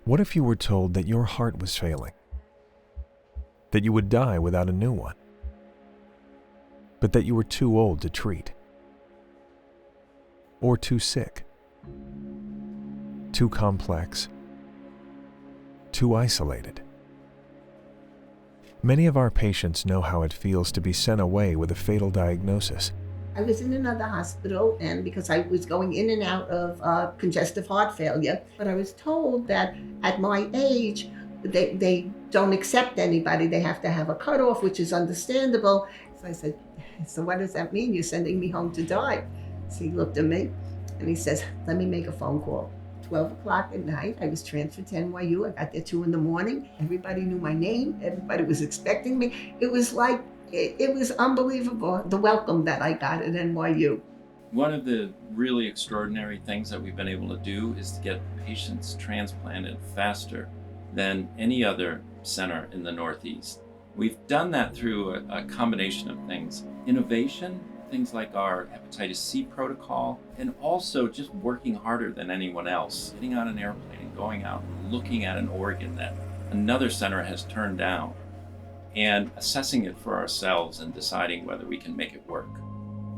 What if you were told that your heart was failing, that you would die without a new one, but that you were too old to treat, or too sick, too complex, too isolated? Many of our patients know how it feels to be sent away with a fatal diagnosis. I was in another hospital, and because I was going in and out of congestive heart failure, but I was told that at my age, they don't accept anybody. They have to have a cutoff, which is understandable. So I said, so what does that mean? You're sending me home to die? So he looked at me and he says, let me make a phone call. 12 o'clock at night, I was transferred to NYU. I got there 2 a.m. Everybody knew my name. Everybody was expecting me. It was like, it was unbelievable, the welcome that I got at NYU. One of the really extraordinary things that we've been able to do is to get patients transplanted faster than any other center in the Northeast. We've done that through a combination of things. Innovation, things like our hepatitis C protocol, and also just working harder than anyone else. Getting on an airplane and going out and looking at an organ that another center has turned down and assessing it for ourselves and deciding whether we can make it work.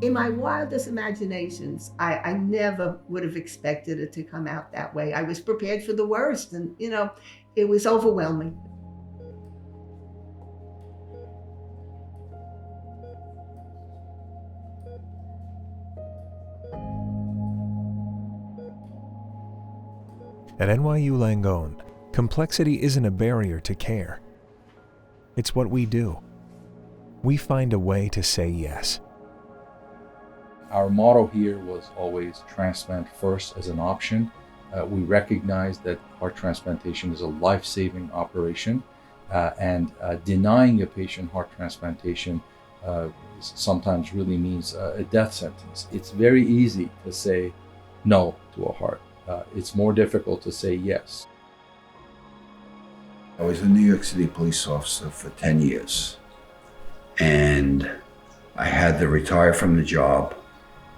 In my wildest imaginations, I never would have expected it to come out that way. I was prepared for the worst, and it was overwhelming. At NYU Langone, complexity isn't a barrier to care. It's what we do. We find a way to say yes. Our motto here was always transplant first as an option. We recognize that heart transplantation is a life-saving operation, and denying a patient heart transplantation sometimes really means a death sentence. It's very easy to say no to a heart. It's more difficult to say yes. I was a New York City police officer for 10 years, and I had to retire from the job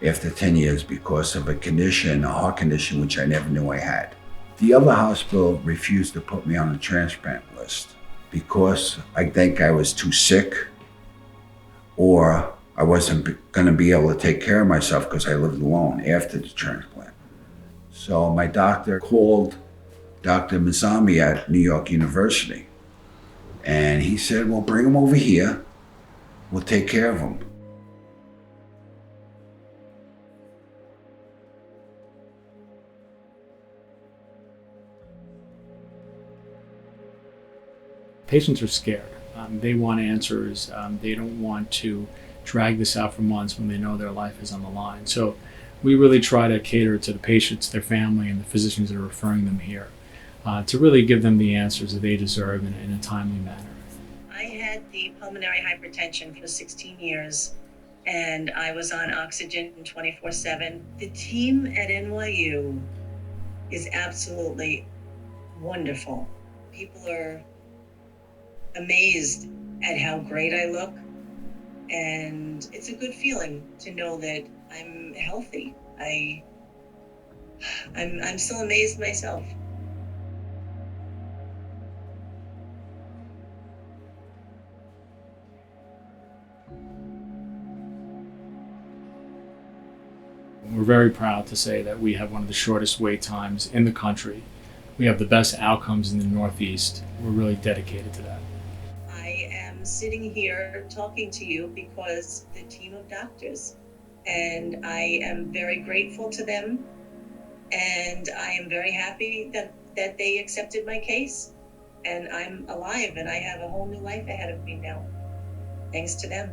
after 10 years because of a heart condition, which I never knew I had. The other hospital refused to put me on the transplant list because I think I was too sick, or I wasn't going to be able to take care of myself because I lived alone after the transplant. So my doctor called Dr. Mizami at New York University, and he said, well, bring him over here. We'll take care of him. Patients are scared. They want answers. They don't want to drag this out for months when they know their life is on the line. So we really try to cater to the patients, their family, and the physicians that are referring them here to really give them the answers that they deserve in a timely manner. I had the pulmonary hypertension for 16 years, and I was on oxygen 24/7. The team at NYU is absolutely wonderful. People are amazed at how great I look, and it's a good feeling to know that I'm healthy. I'm still amazed myself. We're very proud to say that we have one of the shortest wait times in the country. We have the best outcomes in the Northeast. We're really dedicated to that. I am sitting here talking to you because the team of doctors, and I am very grateful to them, and I am very happy that they accepted my case, and I'm alive and I have a whole new life ahead of me now, thanks to them.